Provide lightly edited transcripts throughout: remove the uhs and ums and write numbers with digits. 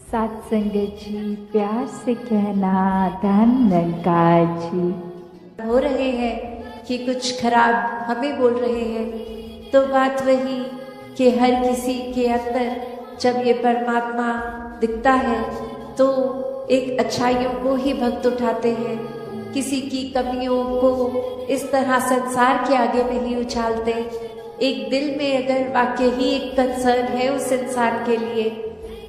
सात संगत जी, प्यार से कहना धन निरंकार जी। हो रहे हैं कि कुछ खराब हमें बोल रहे हैं, तो बात वही कि हर किसी के अंदर जब ये परमात्मा दिखता है तो एक अच्छाइयों को ही भक्त उठाते हैं, किसी की कमियों को इस तरह संसार के आगे नहीं उछालते। एक दिल में अगर वाकई ही एक कंसर्न है उस इंसान के लिए,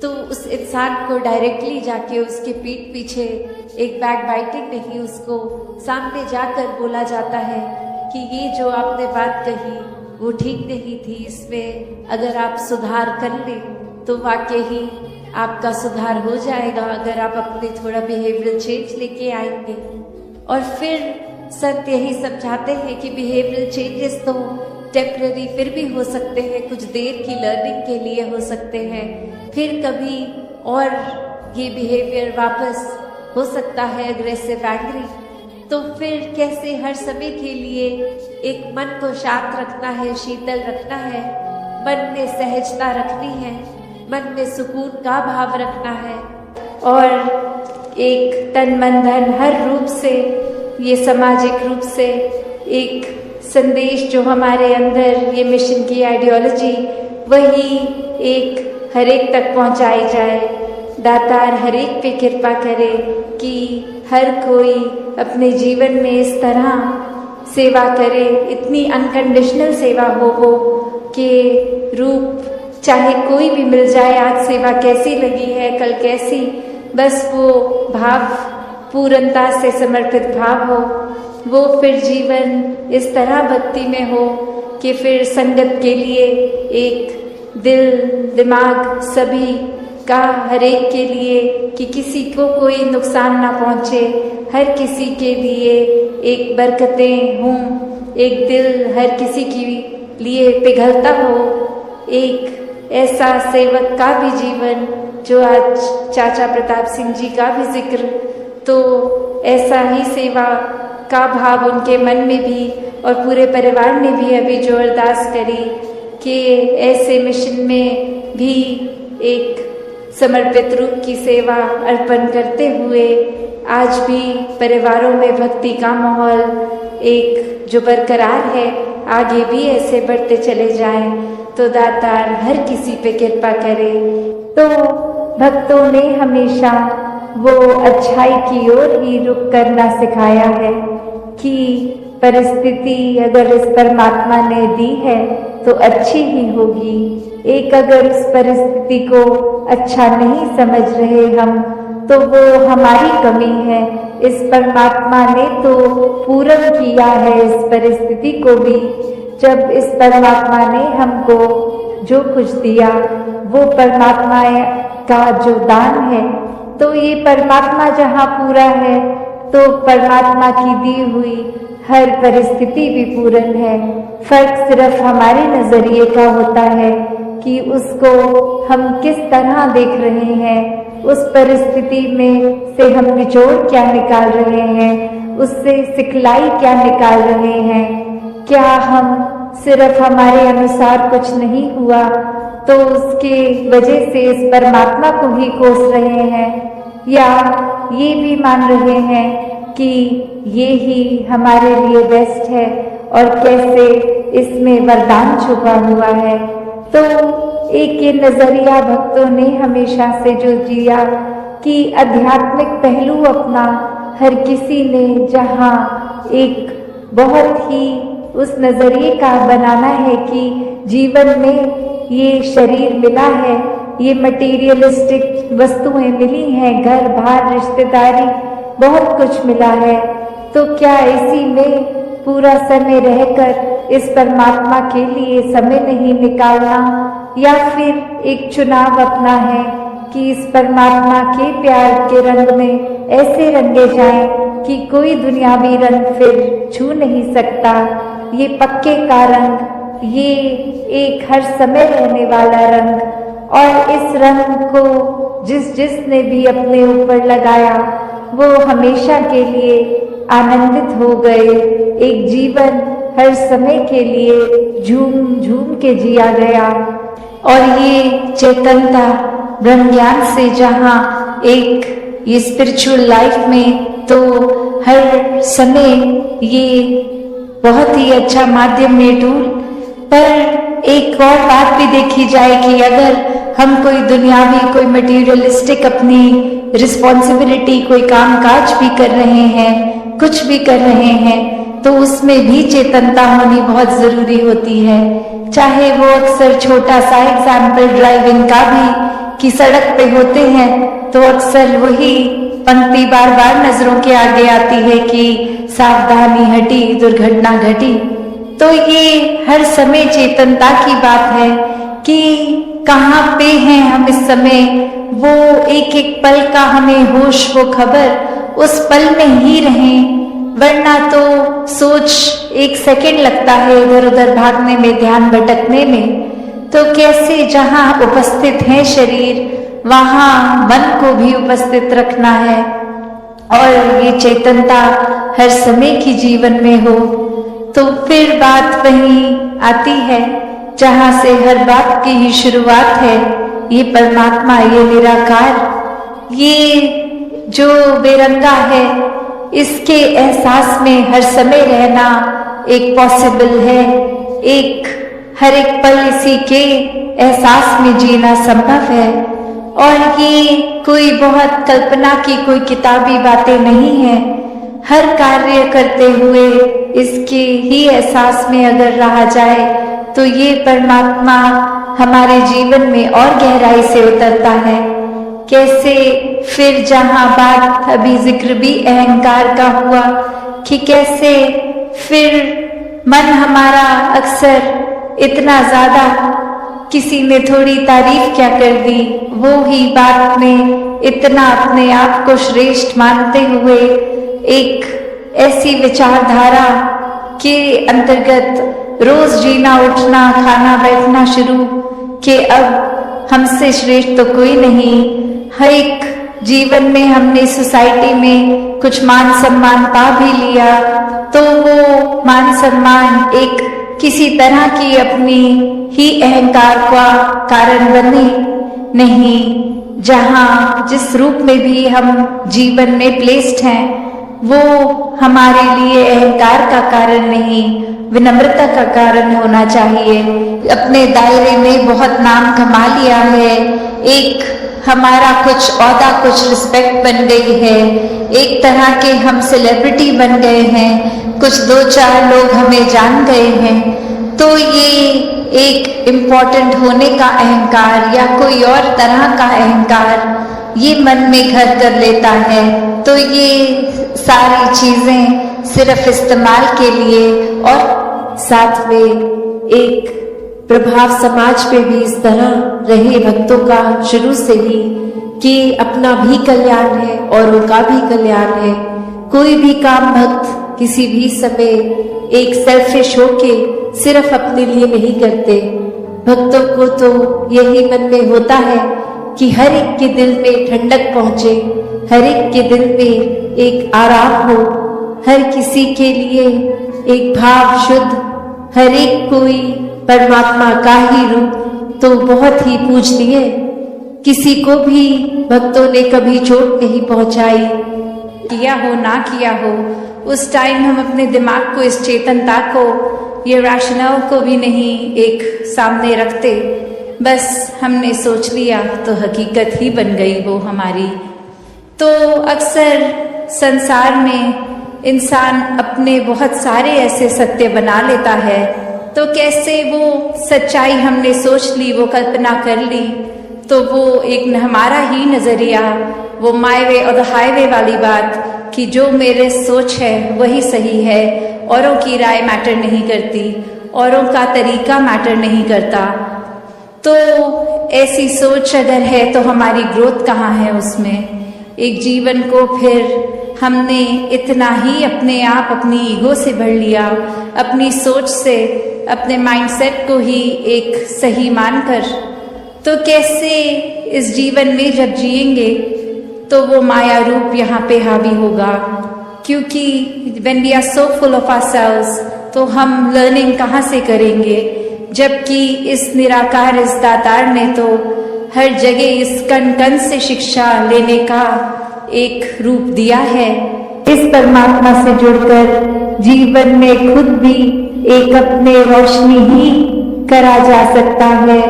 तो उस इंसान को डायरेक्टली जाके उसके पीठ पीछे एक बैक बाइटिंग नहीं, उसको सामने जाकर बोला जाता है कि ये जो आपने बात कही वो ठीक नहीं थी, इसमें अगर आप सुधार कर लें तो वाकई ही आपका सुधार हो जाएगा, अगर आप अपने थोड़ा बिहेवियरल चेंज लेके आएंगे। और फिर संत यही समझाते हैं कि बिहेवियरल चेंजेस तो टेम्पररी फिर भी हो सकते हैं, कुछ देर की लर्निंग के लिए हो सकते हैं, फिर कभी और ये बिहेवियर वापस हो सकता है अग्रेसिव एंग्री। तो फिर कैसे हर समय के लिए एक मन को शांत रखना है, शीतल रखना है, मन में सहजता रखनी है, मन में सुकून का भाव रखना है, और एक तन मन धन हर रूप से, ये सामाजिक रूप से एक संदेश जो हमारे अंदर ये मिशन की आइडियोलॉजी वही एक हर एक तक पहुंचाई जाए। दातार हर एक पे कृपा करे कि हर कोई अपने जीवन में इस तरह सेवा करे, इतनी अनकंडीशनल सेवा हो कि रूप चाहे कोई भी मिल जाए, आज सेवा कैसी लगी है, कल कैसी, बस वो भाव पूर्णता से समर्पित भाव हो, वो फिर जीवन इस तरह भक्ति में हो कि फिर संगत के लिए एक दिल दिमाग सभी का हर एक के लिए कि किसी को कोई नुकसान ना पहुँचे, हर किसी के लिए एक बरकतें हों, एक दिल हर किसी के लिए पिघलता हो, एक ऐसा सेवक का भी जीवन जो आज चाचा प्रताप सिंह जी का भी जिक्र, तो ऐसा ही सेवा का भाव उनके मन में भी और पूरे परिवार ने भी अभी जो अरदास करी कि ऐसे मिशन में भी एक समर्पित रूप की सेवा अर्पण करते हुए आज भी परिवारों में भक्ति का माहौल एक जो बरकरार है, आगे भी ऐसे बढ़ते चले जाएं, तो दातार हर किसी पे कृपा करे। तो भक्तों ने हमेशा वो अच्छाई की ओर ही रुख करना सिखाया है कि परिस्थिति अगर इस परमात्मा ने दी है तो अच्छी ही होगी। एक अगर उस परिस्थिति को अच्छा नहीं समझ रहे हम, तो वो हमारी कमी है। इस परमात्मा ने तो पूर्ण किया है इस परिस्थिति को भी। जब इस परमात्मा ने हमको जो कुछ दिया वो परमात्मा का जो दान है, तो ये परमात्मा जहाँ पूरा है तो परमात्मा की दी हुई हर परिस्थिति भी पूर्ण है। फर्क सिर्फ हमारे नजरिए का होता है कि उसको हम किस तरह देख रहे हैं, उस परिस्थिति में से हम निचोड़ क्या निकाल रहे हैं, उससे सिखलाई क्या निकाल रहे हैं। क्या हम सिर्फ हमारे अनुसार कुछ नहीं हुआ तो उसके वजह से इस परमात्मा को ही कोस रहे हैं, या ये भी मान रहे हैं कि ये ही हमारे लिए बेस्ट है और कैसे इसमें वरदान छुपा हुआ है। तो एक ये नजरिया भक्तों ने हमेशा से जो जिया कि आध्यात्मिक पहलू अपना हर किसी ने जहाँ एक बहुत ही उस नजरिए का बनाना है कि जीवन में ये शरीर मिला है, ये मटेरियलिस्टिक वस्तुएं मिली हैं, घर बार रिश्तेदारी बहुत कुछ मिला है, तो क्या इसी में पूरा समय रहकर इस परमात्मा के लिए समय नहीं निकालना, या फिर एक चुनाव अपना है कि इस परमात्मा के प्यार के रंग में ऐसे रंगे जाएं कि कोई दुनियावी रंग फिर छू नहीं सकता। ये पक्के का रंग, ये एक हर समय रहने वाला रंग, और इस रंग को जिसने भी अपने ऊपर लगाया वो हमेशा के लिए आनंदित हो गए। एक जीवन हर समय के लिए झूम झूम के जिया गया, और ये चेतनता ब्रह्म ज्ञान से जहाँ एक ये स्पिरिचुअल लाइफ में तो हर समय ये बहुत ही अच्छा माध्यम है टूल। पर एक और बात भी देखी जाए कि अगर हम कोई दुनियावी कोई मटेरियलिस्टिक अपनी रिस्पॉन्सिबिलिटी कोई काम काज भी कर रहे हैं, कुछ भी कर रहे हैं, तो उसमें भी चेतनता होनी बहुत जरूरी होती है। चाहे वो अक्सर छोटा सा एग्जाम्पल ड्राइविंग का भी कि सड़क पे होते हैं तो अक्सर वही पंक्ति बार बार नजरों के आगे आती है कि सावधानी हटी दुर्घटना घटी। तो ये हर समय चेतनता की बात है कि कहाँ पे हैं हम इस समय, वो एक एक पल का हमें होश वो खबर उस पल में ही रहें, वरना तो सोच एक सेकंड लगता है इधर उधर भागने में, ध्यान भटकने में। तो कैसे जहाँ उपस्थित है शरीर वहाँ मन को भी उपस्थित रखना है और ये चेतनता हर समय की जीवन में हो। तो फिर बात वहीं आती है जहाँ से हर बात की ही शुरुआत है, ये परमात्मा, ये निराकार, ये जो बेरंगा है, इसके एहसास में हर समय रहना एक पॉसिबल है। एक हर एक पल इसी के एहसास में जीना संभव है। और ये कोई बहुत कल्पना की कोई किताबी बातें नहीं है। हर कार्य करते हुए इसके ही एहसास में अगर रहा जाए तो ये परमात्मा हमारे जीवन में और गहराई से उतरता है। कैसे फिर जहाँ बात अभी जिक्र भी अहंकार का हुआ कि कैसे फिर मन हमारा अक्सर इतना ज्यादा, किसी ने थोड़ी तारीफ क्या कर दी, वो ही बात में इतना अपने आप को श्रेष्ठ मानते हुए एक ऐसी विचारधारा के अंतर्गत रोज जीना उठना खाना बैठना शुरू कि अब हमसे श्रेष्ठ तो कोई नहीं। हर एक जीवन में हमने सोसाइटी में कुछ मान सम्मान पा भी लिया तो वो मान सम्मान एक किसी तरह की अपनी ही अहंकार का कारण बने नहीं। जहाँ जिस रूप में भी हम जीवन में प्लेस्ड हैं वो हमारे लिए अहंकार का कारण नहीं, विनम्रता का कारण होना चाहिए। अपने दायरे में बहुत नाम कमा लिया है, एक हमारा कुछ औहदा कुछ रिस्पेक्ट बन गई है, एक तरह के हम सेलिब्रिटी बन गए हैं, कुछ दो चार लोग हमें जान गए हैं, तो ये एक इम्पोर्टेंट होने का अहंकार या कोई और तरह का अहंकार ये मन में घर कर लेता है। तो ये सारी चीजें सिर्फ इस्तेमाल के लिए और साथ में एक प्रभाव समाज पे भी इस तरह रहे भक्तों का शुरू से ही कि अपना भी कल्याण है और उनका भी कल्याण है। कोई भी काम भक्त किसी भी समय एक सेल्फिश होके सिर्फ अपने लिए नहीं करते। भक्तों को तो यही मन में होता है कि हर एक के दिल में ठंडक पहुंचे, हर एक के दिल में एक आराम हो, हर किसी के लिए एक भाव शुद्ध, हर एक कोई परमात्मा का ही रूप तो बहुत ही पूजनीय। किसी को भी भक्तों ने कभी चोट नहीं पहुंचाई, किया हो ना किया हो, उस टाइम हम अपने दिमाग को, इस चेतनता को, ये रैशनल को भी नहीं एक सामने रखते, बस हमने सोच लिया तो हकीकत ही बन गई वो हमारी। तो अक्सर संसार में इंसान अपने बहुत सारे ऐसे सत्य बना लेता है, तो कैसे वो सच्चाई हमने सोच ली, वो कल्पना कर ली, तो वो एक हमारा ही नजरिया, वो माय वे और द हाईवे वाली बात कि जो मेरे सोच है वही सही है, औरों की राय मैटर नहीं करती, औरों का तरीका मैटर नहीं करता। तो ऐसी सोच अगर है तो हमारी ग्रोथ कहाँ है उसमें। एक जीवन को फिर हमने इतना ही अपने आप अपनी ईगो से भर लिया, अपनी सोच से, अपने माइंडसेट को ही एक सही मानकर, तो कैसे इस जीवन में जब जिएंगे तो वो माया रूप यहाँ पे हावी होगा। क्योंकि when we are so full of ourselves तो हम लर्निंग कहाँ से करेंगे, जबकि इस निराकार, इस दातार ने तो हर जगह इस कण कण से शिक्षा लेने का एक रूप दिया है। इस परमात्मा से जुड़कर जीवन में खुद भी एक अपने रोशनी ही करा जा सकता है,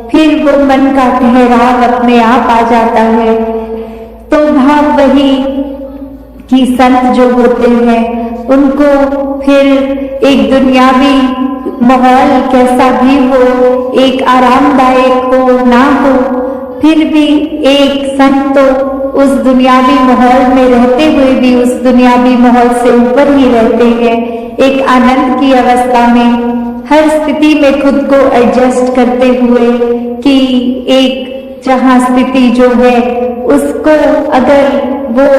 फिर वो मन का ठहराव अपने आप आ जाता है। तो भाव वही कि संत जो होते हैं उनको फिर एक दुनियावी माहौल कैसा भी हो, एक आरामदायक हो ना हो, फिर भी एक संत तो उस दुनियावी माहौल में रहते हुए भी उस दुनियावी माहौल से ऊपर ही रहते हैं, एक आनंद की अवस्था में हर स्थिति में खुद को एडजस्ट करते हुए कि एक जहाँ स्थिति जो है उसको अगर वो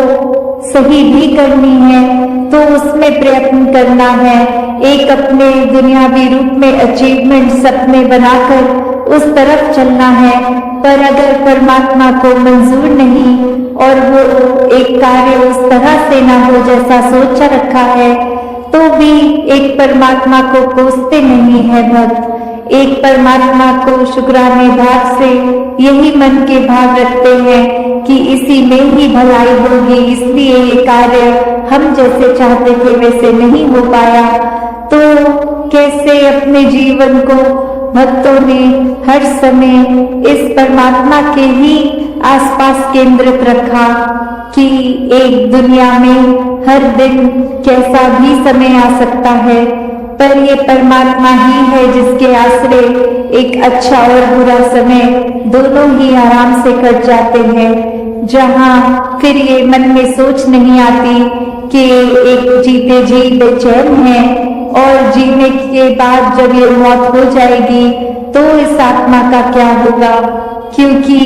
सही भी करनी है तो उसमें प्रयत्न करना है, एक अपने दुनियावी रूप में अचीवमेंट सपने बनाकर उस तरफ चलना है। पर अगर परमात्मा को मंजूर नहीं और वो एक कार्य उस तरह से ना हो जैसा सोचा रखा है तो भी एक परमात्मा को कोसते नहीं है भक्त, एक परमात्मा को शुक्राने भाव से यही मन के भाव रखते हैं कि इसी में ही भलाई होगी, इसलिए ये कार्य हम जैसे चाहते थे वैसे नहीं हो पाया। तो कैसे अपने जीवन को भक्तों ने हर समय इस परमात्मा के ही आसपास केंद्रित रखा कि एक दुनिया में हर दिन कैसा भी समय आ सकता है, पर ये परमात्मा ही है जिसके आश्रय एक अच्छा और बुरा समय दोनों ही आराम से कट जाते हैं, जहाँ फिर ये मन में सोच नहीं आती कि एक जीते जी बेचैन है और जीने के बाद जब ये मौत हो जाएगी तो इस आत्मा का क्या होगा, क्योंकि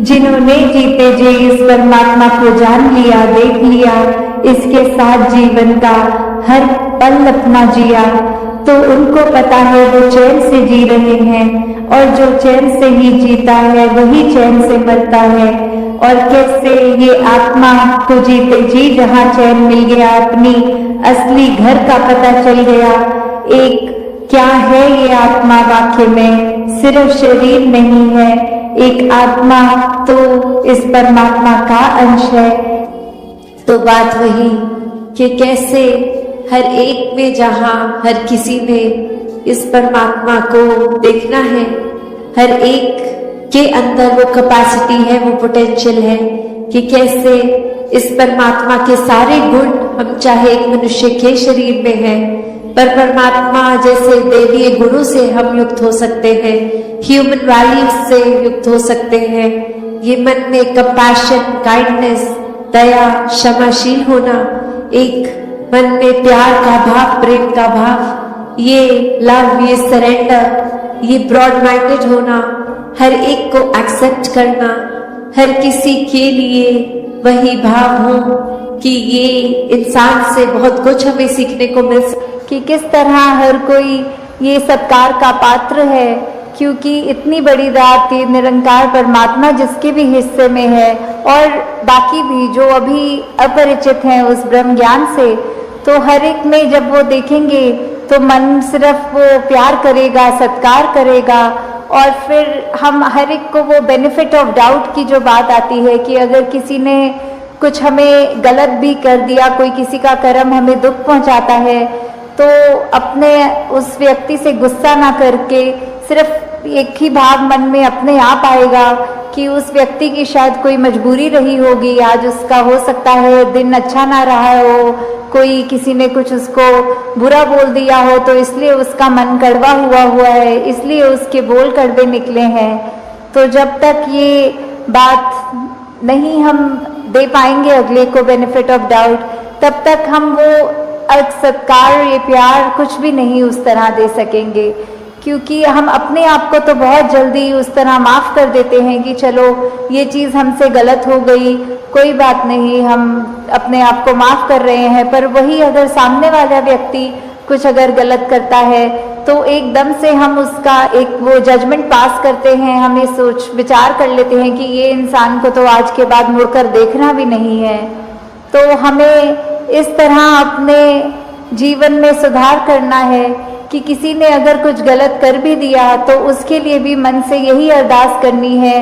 जिन्होंने जीते जी इस परमात्मा को जान लिया, देख लिया, इसके साथ जीवन का हर पल अपना जिया, तो उनको पता है वो चैन से जी रहे हैं और जो चैन से ही जीता है वही चैन से मरता है। और कैसे ये आत्मा को जीते जी जहाँ चैन मिल गया, अपनी असली घर का पता चल गया, एक क्या है ये आत्मा वाक्य में, सिर्फ शरीर नहीं है, एक आत्मा तो इस परमात्मा का अंश है। तो बात वही कि कैसे हर एक में जहाँ हर किसी में इस परमात्मा को देखना है, हर एक के अंदर वो कैपेसिटी है, वो पोटेंशियल है कि कैसे इस परमात्मा के सारे गुण हम चाहे एक मनुष्य के शरीर में है पर परमात्मा जैसे देवीय गुणों से हम युक्त हो सकते हैं, ह्यूमन वैल्यूज से युक्त हो सकते हैं। ये मन में कंपैशन, काइंडनेस, दया, क्षमाशील होना, एक मन में प्यार का भाव, प्रेम का भाव, ये लव, ये सरेंडर, ये ब्रॉड माइंडेड होना, हर एक को एक्सेप्ट करना, हर किसी के लिए वही भाव हो कि ये इंसान से बहुत कुछ हमें सीखने को मिल सकता कि किस तरह हर कोई ये सत्कार का पात्र है, क्योंकि इतनी बड़ी रात ये निरंकार परमात्मा जिसके भी हिस्से में है और बाकी भी जो अभी अपरिचित हैं उस ब्रह्म ज्ञान से, तो हर एक में जब वो देखेंगे तो मन सिर्फ वो प्यार करेगा, सत्कार करेगा। और फिर हम हर एक को वो बेनिफिट ऑफ डाउट की जो बात आती है कि अगर किसी ने कुछ हमें गलत भी कर दिया, कोई किसी का कर्म हमें दुख पहुंचाता है, तो अपने उस व्यक्ति से गुस्सा ना करके सिर्फ एक ही भाव मन में अपने आप आएगा कि उस व्यक्ति की शायद कोई मजबूरी रही होगी, आज उसका हो सकता है दिन अच्छा ना रहा हो, कोई किसी ने कुछ उसको बुरा बोल दिया हो तो इसलिए उसका मन कड़वा हुआ है, इसलिए उसके बोल कड़वे निकले हैं। तो जब तक ये बात नहीं हम दे पाएंगे अगले को बेनिफिट ऑफ डाउट, तब तक हम वो सत्कार, ये प्यार कुछ भी नहीं उस तरह दे सकेंगे, क्योंकि हम अपने आप को तो बहुत जल्दी उस तरह माफ़ कर देते हैं कि चलो ये चीज़ हमसे गलत हो गई, कोई बात नहीं, हम अपने आप को माफ़ कर रहे हैं। पर वही अगर सामने वाला व्यक्ति कुछ अगर गलत करता है तो एकदम से हम उसका एक वो जजमेंट पास करते हैं, हम ये सोच विचार कर लेते हैं कि ये इंसान को तो आज के बाद मुड़कर देखना भी नहीं है। तो हमें इस तरह अपने जीवन में सुधार करना है कि किसी ने अगर कुछ गलत कर भी दिया तो उसके लिए भी मन से यही अरदास करनी है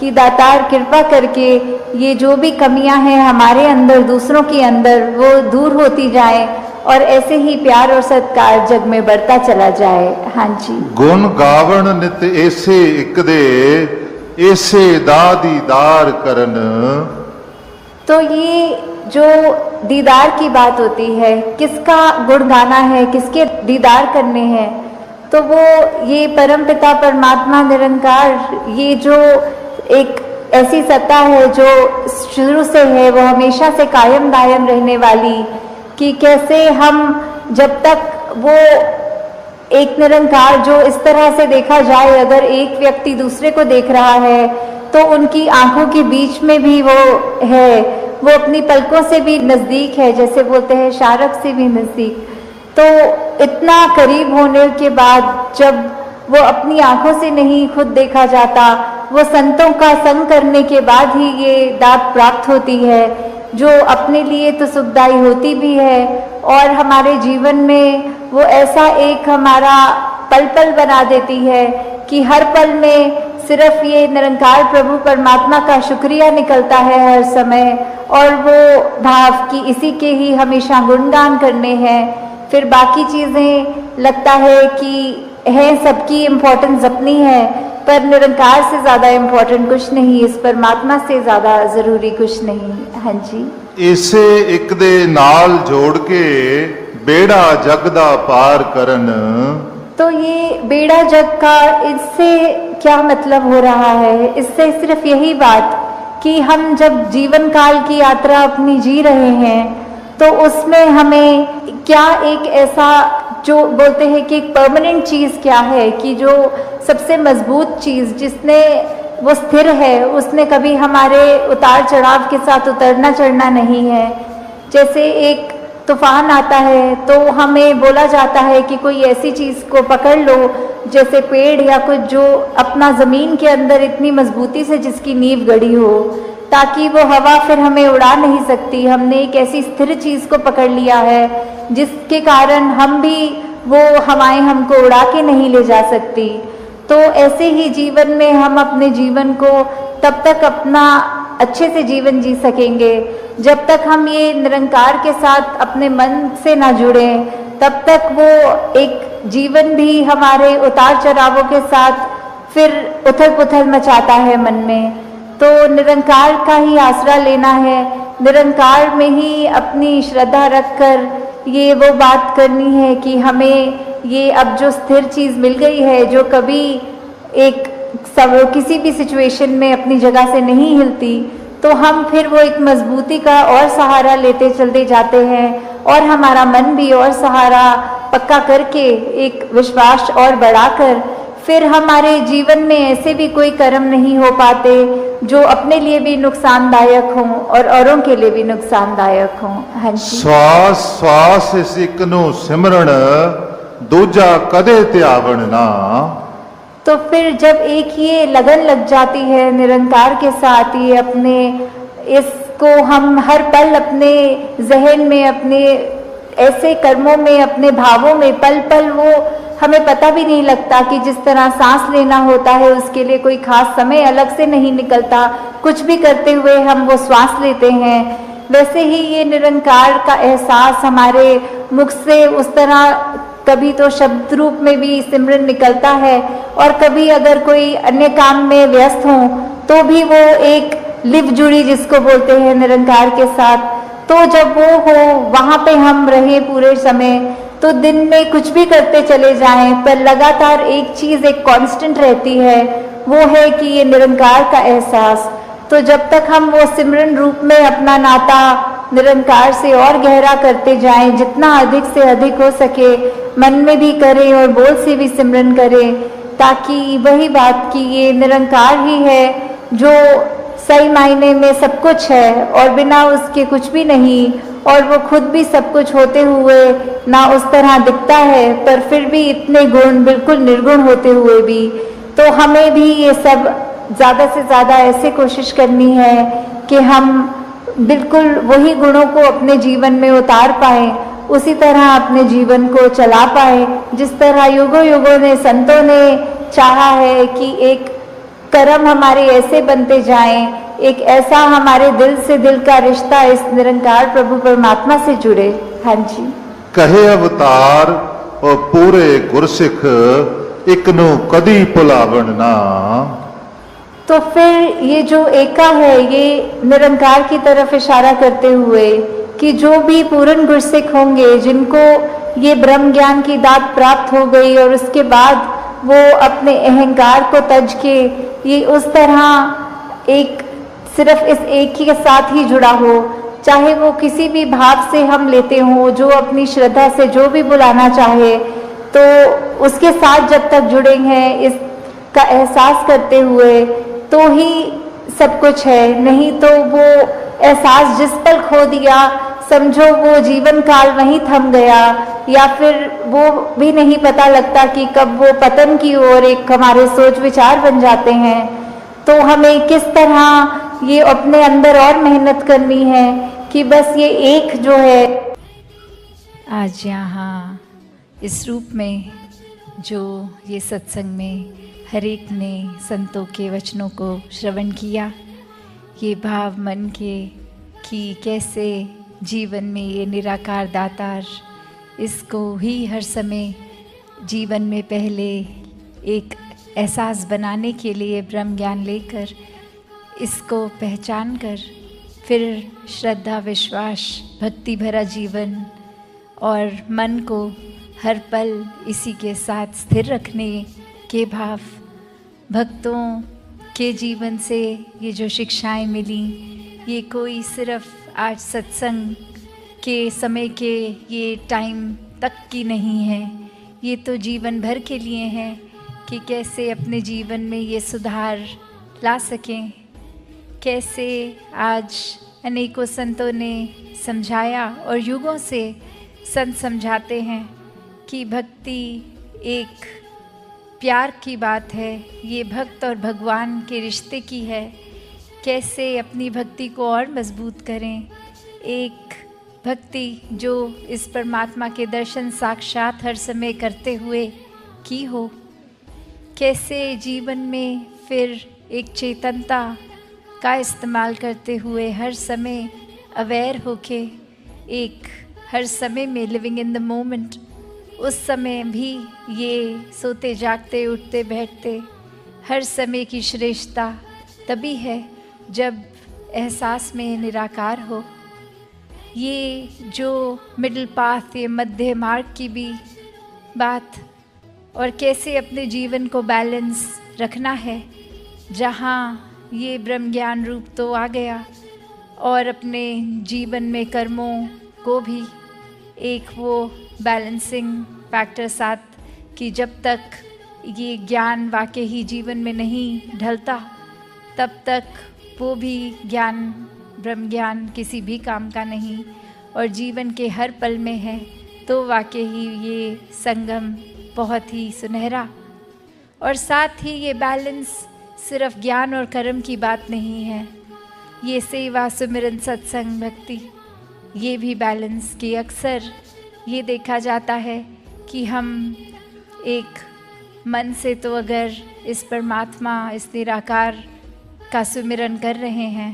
कि दातार कृपा करके ये जो भी कमियां हैं हमारे अंदर दूसरों के अंदर वो दूर होती जाए और ऐसे ही प्यार और सत्कार जग में बढ़ता चला जाए। हाँ जी। गुण गावण नित ऐसे एक दे ऐसे दा दीदार करन। तो ये जो दीदार की बात होती है, किसका गुण गाना है, किसके दीदार करने हैं, तो वो ये परमपिता परमात्मा निरंकार, ये जो एक ऐसी सत्ता है जो शुरू से है, वो हमेशा से कायम दायम रहने वाली, कि कैसे हम जब तक वो एक निरंकार जो इस तरह से देखा जाए, अगर एक व्यक्ति दूसरे को देख रहा है तो उनकी आंखों के बीच में भी वो है, वो अपनी पलकों से भी नजदीक है, जैसे बोलते हैं शारक से भी नजदीक। तो इतना करीब होने के बाद जब वो अपनी आंखों से नहीं खुद देखा जाता, वो संतों का संग करने के बाद ही ये दात प्राप्त होती है, जो अपने लिए तो सुखदायी होती भी है और हमारे जीवन में वो ऐसा एक हमारा पल पल बना देती है कि हर पल में सिर्फ ये निरंकार प्रभु परमात्मा का शुक्रिया निकलता है हर समय, और वो भाव कि इसी के ही हमेशा गुणगान करने हैं। फिर बाकी चीज़ें लगता है कि है सबकी इम्पोर्टेंस अपनी है, पर निरंकार से ज़्यादा इम्पोर्टेंट कुछ नहीं, इस परमात्मा से ज़्यादा ज़रूरी कुछ नहीं। हाँ जी। इसे एक दे नाल जोड़ के बेड़ा जग दा पार करन। तो ये बेड़ा जग का, इससे क्या मतलब हो रहा है? इससे सिर्फ यही बात कि हम जब जीवन काल की यात्रा अपनी जी रहे हैं तो उसमें हमें क्या एक ऐसा जो बोलते हैं कि एक परमानेंट चीज़ क्या है, कि जो सबसे मजबूत चीज़ जिसने वो स्थिर है, उसने कभी हमारे उतार चढ़ाव के साथ उतरना चढ़ना नहीं है। जैसे एक तूफान आता है तो हमें बोला जाता है कि कोई ऐसी चीज़ को पकड़ लो, जैसे पेड़ या कुछ जो अपना ज़मीन के अंदर इतनी मजबूती से जिसकी नींव गड़ी हो, ताकि वो हवा फिर हमें उड़ा नहीं सकती। हमने एक ऐसी स्थिर चीज़ को पकड़ लिया है जिसके कारण हम भी, वो हवाएं हमको उड़ा के नहीं ले जा सकती। तो ऐसे ही जीवन में हम अपने जीवन को तब तक अपना अच्छे से जीवन जी सकेंगे जब तक हम ये निरंकार के साथ अपने मन से ना जुड़ें, तब तक वो एक जीवन भी हमारे उतार चढ़ावों के साथ फिर उथल पुथल मचाता है मन में। तो निरंकार का ही आसरा लेना है, निरंकार में ही अपनी श्रद्धा रखकर ये वो बात करनी है कि हमें ये अब जो स्थिर चीज़ मिल गई है, जो कभी एक सब किसी भी सिचुएशन में अपनी जगह से नहीं हिलती, तो हम फिर वो एक मजबूती का और सहारा लेते चलते जाते हैं और हमारा मन भी और सहारा पक्का करके एक विश्वास और बढ़ाकर फिर हमारे जीवन में ऐसे भी कोई कर्म नहीं हो पाते जो अपने लिए भी नुकसानदायक हों और औरों के लिए भी नुकसानदायक हों। हाँ जी। श्वास श्वास सिक नु सिमरण दूजा कदे त्यावण ना। तो फिर जब एक ये लगन लग जाती है निरंकार के साथ, ये अपने इसको हम हर पल अपने जहन में, अपने ऐसे कर्मों में, अपने भावों में पल पल वो हमें पता भी नहीं लगता कि जिस तरह सांस लेना होता है उसके लिए कोई खास समय अलग से नहीं निकलता, कुछ भी करते हुए हम वो श्वास लेते हैं, वैसे ही ये निरंकार का एहसास हमारे मुख से उस तरह कभी तो शब्द रूप में भी सिमरन निकलता है और कभी अगर कोई अन्य काम में व्यस्त हो तो भी वो एक लिव जुड़ी जिसको बोलते हैं निरंकार के साथ। तो जब वो हो वहाँ पे हम रहे पूरे समय, तो दिन में कुछ भी करते चले जाएं पर लगातार एक चीज़ एक कांस्टेंट रहती है, वो है कि ये निरंकार का एहसास। तो जब तक हम वो सिमरन रूप में अपना नाता निरंकार से और गहरा करते जाएं, जितना अधिक से अधिक हो सके मन में भी करें और बोल से भी सिमरन करें, ताकि वही बात कि ये निरंकार ही है जो सही मायने में सब कुछ है और बिना उसके कुछ भी नहीं, और वो खुद भी सब कुछ होते हुए ना उस तरह दिखता है पर फिर भी इतने गुण बिल्कुल निर्गुण होते हुए भी। तो हमें भी ये सब ज़्यादा से ज़्यादा ऐसे कोशिश करनी है कि हम बिल्कुल वही गुणों को अपने जीवन में उतार पाएं, उसी तरह अपने जीवन को चला पाएं जिस तरह युगों युगों ने संतों ने चाहा है कि एक कर्म हमारे ऐसे बनते जाएं, एक ऐसा हमारे दिल से दिल का रिश्ता इस निरंकार प्रभु परमात्मा से जुड़े। हाँ जी। कहे अवतार और पूरे गुरसिख एक नु कदी भुलावन ना। तो फिर ये जो एका है ये निरंकार की तरफ इशारा करते हुए कि जो भी पूर्ण गुरसिख होंगे, जिनको ये ब्रह्म ज्ञान की दात प्राप्त हो गई और उसके बाद वो अपने अहंकार को तज के ये उस तरह एक सिर्फ इस एक ही के साथ ही जुड़ा हो, चाहे वो किसी भी भाव से हम लेते हों, जो अपनी श्रद्धा से जो भी बुलाना चाहे, तो उसके साथ जब तक जुड़े हैं इसका एहसास करते हुए तो ही सब कुछ है। नहीं तो वो एहसास जिस पल खो दिया, समझो वो जीवन काल वहीं थम गया, या फिर वो भी नहीं पता लगता कि कब वो पतन की ओर एक हमारे सोच विचार बन जाते हैं। तो हमें किस तरह ये अपने अंदर और मेहनत करनी है कि बस ये एक जो है आज यहाँ इस रूप में जो ये सत्संग में हर एक ने संतों के वचनों को श्रवण किया, ये भाव मन के कि कैसे जीवन में ये निराकार दातार, इसको ही हर समय जीवन में पहले एक एहसास बनाने के लिए ब्रह्म ज्ञान लेकर इसको पहचान कर फिर श्रद्धा विश्वास भक्ति भरा जीवन और मन को हर पल इसी के साथ स्थिर रखने के भाव, भक्तों के जीवन से ये जो शिक्षाएं मिली, ये कोई सिर्फ आज सत्संग के समय के ये टाइम तक की नहीं है, ये तो जीवन भर के लिए है कि कैसे अपने जीवन में ये सुधार ला सकें। कैसे आज अनेकों संतों ने समझाया और युगों से संत समझाते हैं कि भक्ति एक प्यार की बात है, ये भक्त और भगवान के रिश्ते की है। कैसे अपनी भक्ति को और मजबूत करें, एक भक्ति जो इस परमात्मा के दर्शन साक्षात हर समय करते हुए की हो। कैसे जीवन में फिर एक चेतनता का इस्तेमाल करते हुए हर समय अवेयर होके एक हर समय में लिविंग इन द मोमेंट, उस समय भी ये सोते जागते उठते बैठते हर समय की श्रेष्ठता तभी है जब एहसास में निराकार हो। ये जो मिडिल पाथ, ये मध्य मार्ग की भी बात, और कैसे अपने जीवन को बैलेंस रखना है, जहाँ ये ब्रह्म ज्ञान रूप तो आ गया और अपने जीवन में कर्मों को भी एक वो बैलेंसिंग फैक्टर साथ कि जब तक ये ज्ञान वाकई ही जीवन में नहीं ढलता तब तक वो भी ज्ञान, ब्रह्म ज्ञान किसी भी काम का नहीं और जीवन के हर पल में है। तो वाकई ही ये संगम बहुत ही सुनहरा, और साथ ही ये बैलेंस सिर्फ ज्ञान और कर्म की बात नहीं है, ये सेवा सुमिरन सत्संग भक्ति ये भी बैलेंस की अक्सर ये देखा जाता है कि हम एक मन से तो अगर इस परमात्मा, इस निराकार का सुमिरन कर रहे हैं,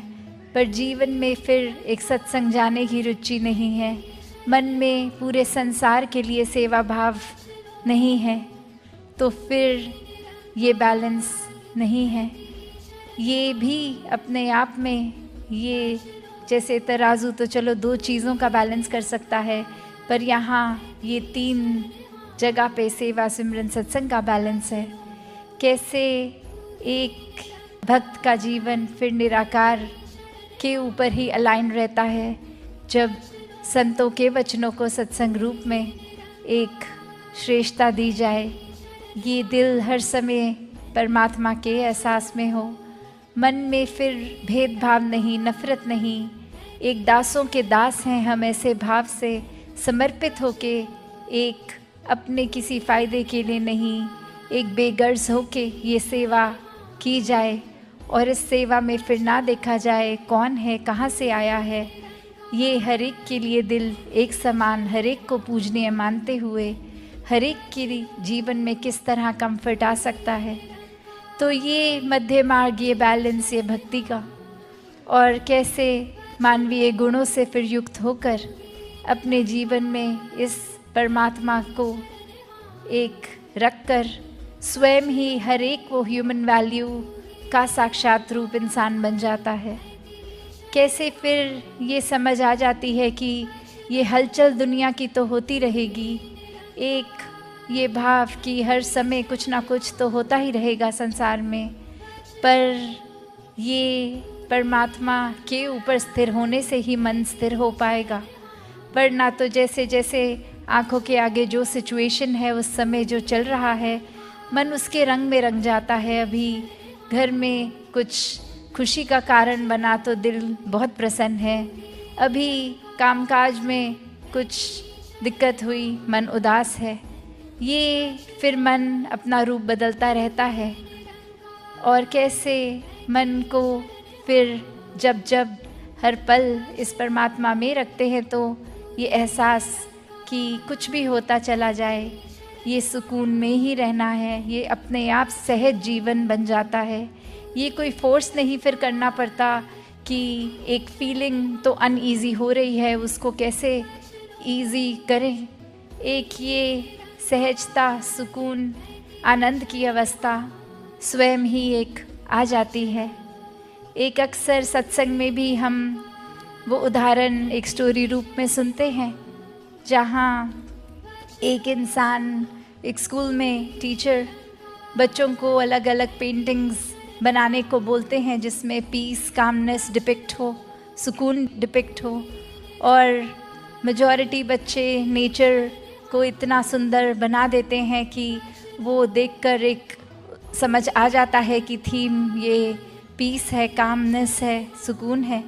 पर जीवन में फिर एक सत्संग जाने की रुचि नहीं है, मन में पूरे संसार के लिए सेवा भाव नहीं है, तो फिर ये बैलेंस नहीं है। ये भी अपने आप में ये जैसे तराजू तो चलो दो चीज़ों का बैलेंस कर सकता है, पर यहाँ ये तीन जगह पे सेवा सिमरन सत्संग का बैलेंस है। कैसे एक भक्त का जीवन फिर निराकार के ऊपर ही अलाइन रहता है जब संतों के वचनों को सत्संग रूप में एक श्रेष्ठता दी जाए। ये दिल हर समय परमात्मा के एहसास में हो, मन में फिर भेदभाव नहीं, नफरत नहीं, एक दासों के दास हैं हम, ऐसे भाव से समर्पित होके एक अपने किसी फ़ायदे के लिए नहीं, एक बेगर्ज होके ये सेवा की जाए और इस सेवा में फिर ना देखा जाए कौन है, कहाँ से आया है। ये हर एक के लिए दिल एक समान, हर एक को पूजनीय मानते हुए हर एक के जीवन में किस तरह कंफर्ट आ सकता है, तो ये मध्य मार्ग, ये बैलेंस, ये भक्ति का, और कैसे मानवीय गुणों से फिर युक्त होकर अपने जीवन में इस परमात्मा को एक रखकर स्वयं ही हर एक वो ह्यूमन वैल्यू का साक्षात रूप इंसान बन जाता है। कैसे फिर ये समझ आ जाती है कि ये हलचल दुनिया की तो होती रहेगी, एक ये भाव कि हर समय कुछ ना कुछ तो होता ही रहेगा संसार में, पर ये परमात्मा के ऊपर स्थिर होने से ही मन स्थिर हो पाएगा। वरना तो जैसे जैसे आँखों के आगे जो सिचुएशन है, उस समय जो चल रहा है, मन उसके रंग में रंग जाता है। अभी घर में कुछ खुशी का कारण बना तो दिल बहुत प्रसन्न है, अभी कामकाज में कुछ दिक्कत हुई, मन उदास है। ये फिर मन अपना रूप बदलता रहता है। और कैसे मन को फिर जब जब हर पल इस परमात्मा में रखते हैं तो ये एहसास कि कुछ भी होता चला जाए, ये सुकून में ही रहना है, ये अपने आप सहज जीवन बन जाता है। ये कोई फोर्स नहीं फिर करना पड़ता कि एक फीलिंग तो अनईज़ी हो रही है, उसको कैसे ईज़ी करें। एक ये सहजता, सुकून, आनंद की अवस्था स्वयं ही एक आ जाती है। एक अक्सर सत्संग में भी हम वो उदाहरण एक स्टोरी रूप में सुनते हैं, जहाँ एक इंसान, एक स्कूल में टीचर बच्चों को अलग अलग पेंटिंग्स बनाने को बोलते हैं जिसमें पीस, कामनेस डिपिक्ट हो, सुकून डिपिक्ट हो। और मेजॉरिटी बच्चे नेचर को इतना सुंदर बना देते हैं कि वो देखकर एक समझ आ जाता है कि थीम ये पीस है, कामनेस है, सुकून है।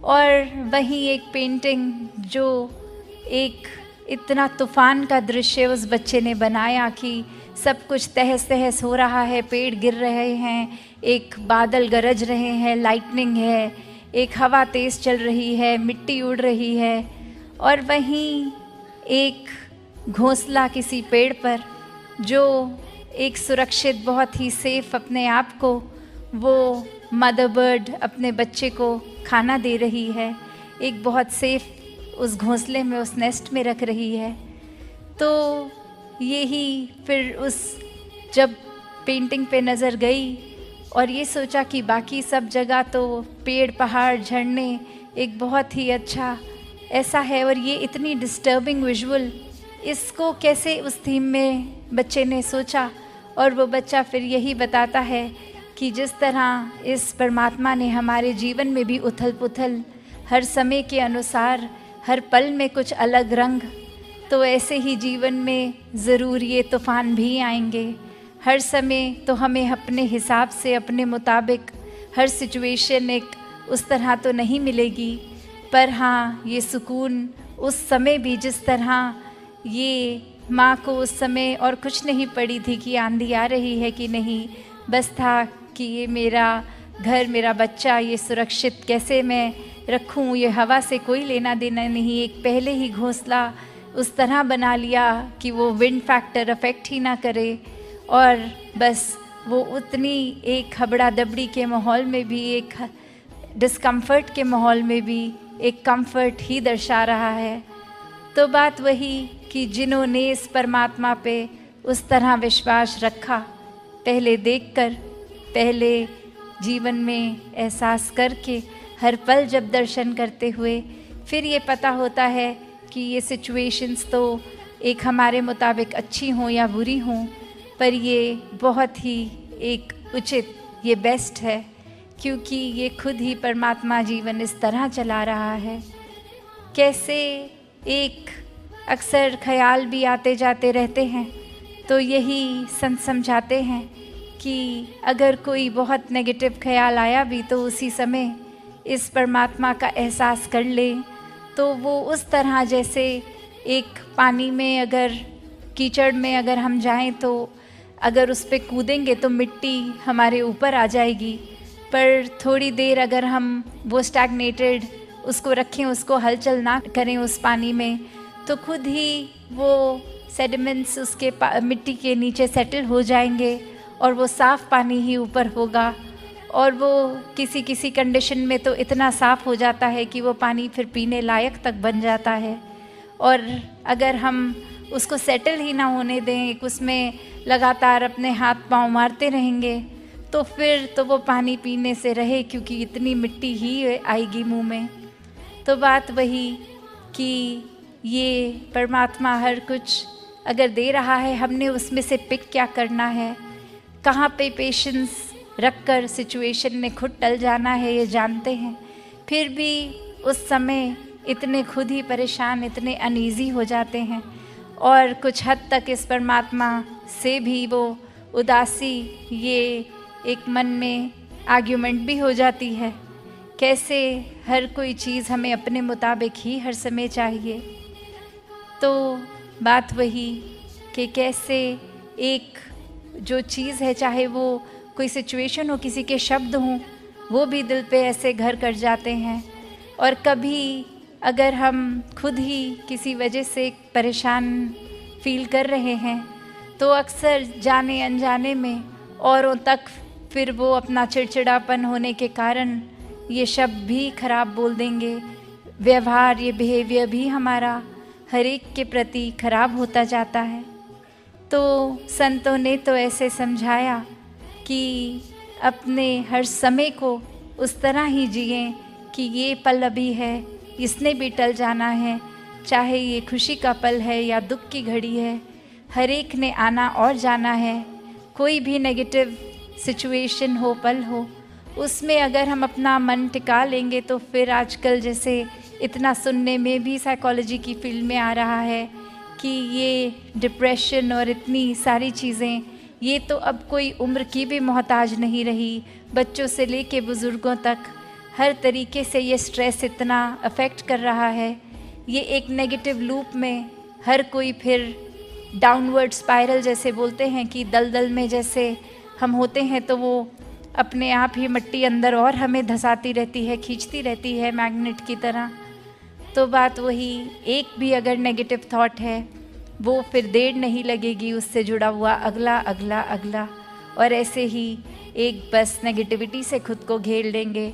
और वहीं एक पेंटिंग जो एक इतना तूफ़ान का दृश्य उस बच्चे ने बनाया कि सब कुछ तहस तहस हो रहा है, पेड़ गिर रहे हैं, एक बादल गरज रहे हैं, लाइटनिंग है, एक हवा तेज़ चल रही है, मिट्टी उड़ रही है, और वहीं एक घोंसला किसी पेड़ पर जो एक सुरक्षित, बहुत ही सेफ अपने आप को वो मदर बर्ड अपने बच्चे को खाना दे रही है, एक बहुत सेफ उस घोंसले में, उस नेस्ट में रख रही है। तो यही फिर उस जब पेंटिंग पे नज़र गई और ये सोचा कि बाकी सब जगह तो पेड़, पहाड़, झरने एक बहुत ही अच्छा ऐसा है, और ये इतनी डिस्टर्बिंग विजुअल, इसको कैसे उस थीम में बच्चे ने सोचा। और वो बच्चा फिर यही बताता है कि जिस तरह इस परमात्मा ने हमारे जीवन में भी उथल पुथल, हर समय के अनुसार हर पल में कुछ अलग रंग, तो ऐसे ही जीवन में ज़रूर ये तूफ़ान भी आएंगे। हर समय तो हमें अपने हिसाब से, अपने मुताबिक हर सिचुएशन एक उस तरह तो नहीं मिलेगी, पर हाँ ये सुकून उस समय भी, जिस तरह ये माँ को उस समय और कुछ नहीं पड़ी थी कि आंधी आ रही है कि नहीं, बस था कि ये मेरा घर, मेरा बच्चा, ये सुरक्षित कैसे मैं रखूं, ये हवा से कोई लेना देना नहीं। एक पहले ही घोंसला उस तरह बना लिया कि वो विंड फैक्टर अफेक्ट ही ना करे, और बस वो उतनी एक हबड़ा दबड़ी के माहौल में भी, एक डिस्कम्फर्ट के माहौल में भी एक कंफर्ट ही दर्शा रहा है। तो बात वही कि जिन्होंने इस परमात्मा पे उस तरह विश्वास रखा, पहले देखकर, पहले जीवन में एहसास करके, हर पल जब दर्शन करते हुए, फिर ये पता होता है कि ये सिचुएशंस तो एक हमारे मुताबिक अच्छी हों या बुरी हों, पर ये बहुत ही एक उचित, ये बेस्ट है, क्योंकि ये खुद ही परमात्मा जीवन इस तरह चला रहा है। कैसे एक अक्सर ख्याल भी आते जाते रहते हैं, तो यही संत समझाते हैं कि अगर कोई बहुत नेगेटिव ख्याल आया भी तो उसी समय इस परमात्मा का एहसास कर ले, तो वो उस तरह जैसे एक पानी में, अगर कीचड़ में अगर हम जाएं तो अगर उस पे कूदेंगे तो मिट्टी हमारे ऊपर आ जाएगी, पर थोड़ी देर अगर हम वो स्टैग्नेटेड उसको रखें, उसको हलचल ना करें उस पानी में, तो खुद ही वो सेडिमेंट्स उसके मिट्टी के नीचे सेटल हो जाएंगे और वो साफ़ पानी ही ऊपर होगा, और वो किसी किसी कंडीशन में तो इतना साफ़ हो जाता है कि वो पानी फिर पीने लायक तक बन जाता है। और अगर हम उसको सेटल ही ना होने दें, उसमें लगातार अपने हाथ पांव मारते रहेंगे, तो फिर तो वो पानी पीने से रहे, क्योंकि इतनी मिट्टी ही आएगी मुंह में। तो बात वही कि ये परमात्मा हर कुछ अगर दे रहा है, हमने उसमें से पिक क्या करना है, कहाँ पे पेशेंस रखकर सिचुएशन में खुद टल जाना है, ये जानते हैं। फिर भी उस समय इतने खुद ही परेशान, इतने अनईज़ी हो जाते हैं, और कुछ हद तक इस परमात्मा से भी वो उदासी, ये एक मन में आर्ग्यूमेंट भी हो जाती है। कैसे हर कोई चीज़ हमें अपने मुताबिक ही हर समय चाहिए। तो बात वही कि कैसे एक जो चीज़ है, चाहे वो कोई सिचुएशन हो, किसी के शब्द हों, वो भी दिल पे ऐसे घर कर जाते हैं। और कभी अगर हम खुद ही किसी वजह से परेशान फील कर रहे हैं, तो अक्सर जाने अनजाने में औरों तक फिर वो अपना चिड़चिड़ापन होने के कारण ये शब्द भी खराब बोल देंगे। व्यवहार, ये बिहेवियर भी हमारा हर एक के प्रति खराब होता जाता है। तो संतों ने तो ऐसे समझाया कि अपने हर समय को उस तरह ही जिएं कि ये पल अभी है, इसने भी टल जाना है, चाहे ये खुशी का पल है या दुख की घड़ी है, हर एक ने आना और जाना है। कोई भी नेगेटिव सिचुएशन हो, पल हो, उसमें अगर हम अपना मन टिका लेंगे, तो फिर आजकल जैसे इतना सुनने में भी साइकोलॉजी की फील्ड में आ रहा है कि ये डिप्रेशन और इतनी सारी चीज़ें, ये तो अब कोई उम्र की भी मोहताज नहीं रही। बच्चों से लेके बुज़ुर्गों तक हर तरीके से ये स्ट्रेस इतना अफेक्ट कर रहा है। ये एक नेगेटिव लूप में हर कोई फिर डाउनवर्ड स्पाइरल जैसे बोलते हैं कि दलदल में जैसे हम होते हैं, तो वो अपने आप ही मिट्टी अंदर और हमें धंसाती रहती है, खींचती रहती है मैग्नेट की तरह। तो बात वही, एक भी अगर नेगेटिव थॉट है, वो फिर देर नहीं लगेगी उससे जुड़ा हुआ अगला अगला अगला, और ऐसे ही एक बस नेगेटिविटी से खुद को घेर लेंगे।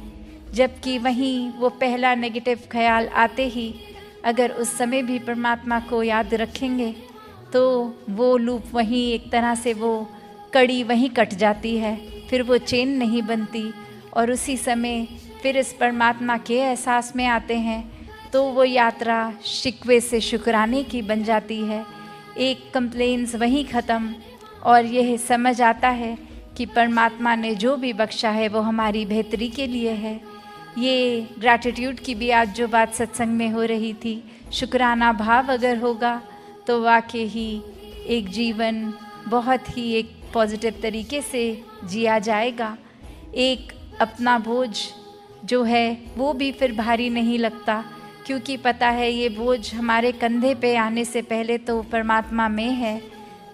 जबकि वहीं वो पहला नेगेटिव ख्याल आते ही अगर उस समय भी परमात्मा को याद रखेंगे, तो वो लूप वहीं एक तरह से वो कड़ी वहीं कट जाती है, फिर वो चेन नहीं बनती, और उसी समय फिर इस परमात्मा के एहसास में आते हैं, तो वो यात्रा शिकवे से शुक्राने की बन जाती है। एक कंप्लेंट्स वहीं ख़त्म, और यह समझ आता है कि परमात्मा ने जो भी बख्शा है वो हमारी बेहतरी के लिए है। ये ग्रैटिट्यूड की भी आज जो बात सत्संग में हो रही थी, शुक्राना भाव अगर होगा तो वाकई ही एक जीवन बहुत ही एक पॉजिटिव तरीके से जिया जाएगा। एक अपना बोझ जो है वो भी फिर भारी नहीं लगता, क्योंकि पता है ये बोझ हमारे कंधे पे आने से पहले तो परमात्मा में है,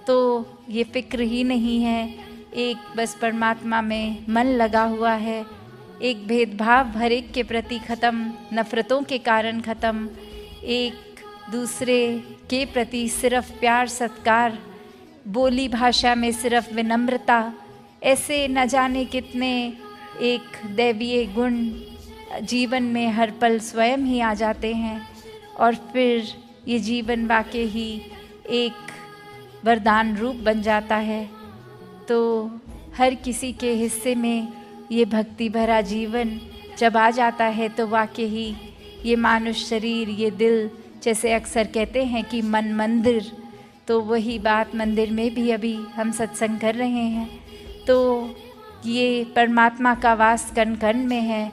तो ये फिक्र ही नहीं है। एक बस परमात्मा में मन लगा हुआ है, एक भेदभाव हर एक के प्रति ख़त्म, नफ़रतों के कारण ख़त्म, एक दूसरे के प्रति सिर्फ प्यार सत्कार, बोली भाषा में सिर्फ विनम्रता, ऐसे न जाने कितने एक दैवीय गुण जीवन में हर पल स्वयं ही आ जाते हैं, और फिर ये जीवन वाकई ही एक वरदान रूप बन जाता है। तो हर किसी के हिस्से में ये भक्ति भरा जीवन जब आ जाता है, तो वाकई ही ये मानुष शरीर, ये दिल, जैसे अक्सर कहते हैं कि मन मंदिर, तो वही बात मंदिर में भी अभी हम सत्संग कर रहे हैं। तो ये परमात्मा का वास कण कण में है,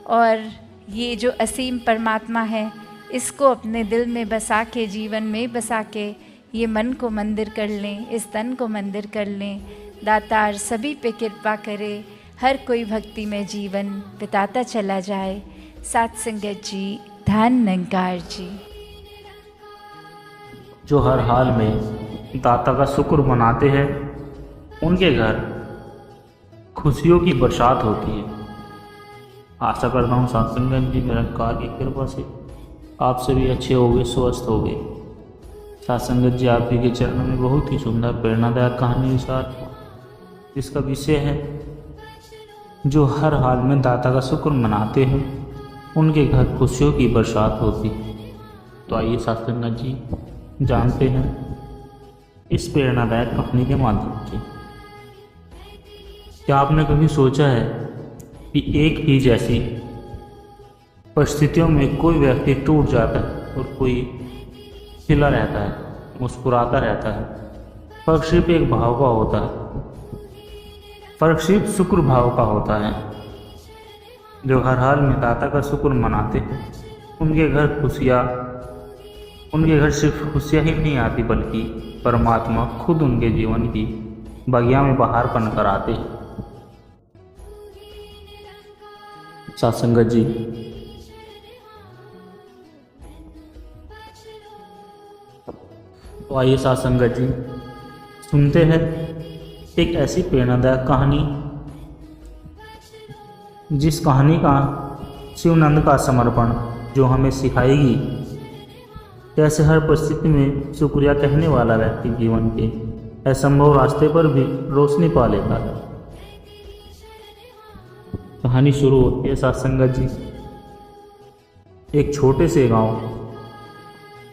और ये जो असीम परमात्मा है, इसको अपने दिल में बसा के, जीवन में बसा के, ये मन को मंदिर कर लें, इस तन को मंदिर कर लें। दातार सभी पे कृपा करे, हर कोई भक्ति में जीवन बिताता चला जाए। साथ संगत जी, धन निरंकार जी। जो हर हाल में दाता का शुक्र मनाते हैं, उनके घर खुशियों की बरसात होती है। आशा करता हूँ सत्संग जी निरंकार की कृपा से आप सभी अच्छे हो गए, स्वस्थ हो गए। सत्संगत जी आप ही के चरणों में बहुत ही सुंदर प्रेरणादायक कहानी के साथ जिसका विषय है जो हर हाल में दाता का शुक्र मनाते हैं उनके घर खुशियों की बरसात होती है। तो आइए सत्संग जी जानते हैं इस प्रेरणादायक कहानी के माध्यम से। क्या आपने कभी सोचा है कि एक ही जैसी परिस्थितियों में कोई व्यक्ति टूट जाता है और कोई खिला रहता है, मुस्कुराता रहता है। फर्क सिर्फ एक भाव का होता है, फर्क सिर्फ शुक्र भाव का होता है। जो हर हाल में दाता का शुक्र मनाते हैं उनके घर सिर्फ खुशियाँ ही नहीं आती बल्कि परमात्मा खुद उनके जीवन की बगिया में बहार बनकर आते हैं। सत्संगत जी, तो आइए सत्संगत जी सुनते हैं एक ऐसी प्रेरणादायक कहानी जिस कहानी का शिवानंद का समर्पण जो हमें सिखाएगी कैसे हर परिस्थिति में शुक्रिया कहने वाला व्यक्ति जीवन के असंभव रास्ते पर भी रोशनी पा लेता है। कहानी शुरू होती है सत्संगत जी एक छोटे से गांव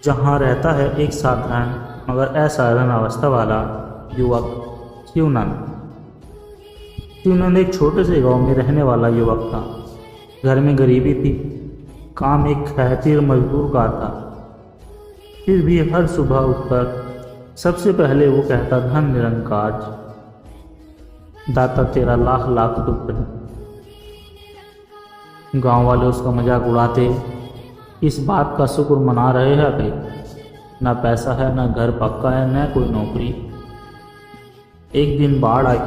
जहां रहता है एक साधारण मगर असाधारण अवस्था वाला युवक शिवानंद। शिवानंद एक छोटे से गांव में रहने वाला युवक था। घर में गरीबी थी, काम एक खैतिर मजदूर का था। फिर भी हर सुबह उठकर सबसे पहले वो कहता, धन निरंकार दाता तेरा लाख लाख शुक्र। गांव वाले उसका मजाक उड़ाते, इस बात का शुक्र मना रहे हैं भाई, ना पैसा है, ना घर पक्का है, ना कोई नौकरी। एक दिन बाढ़ आई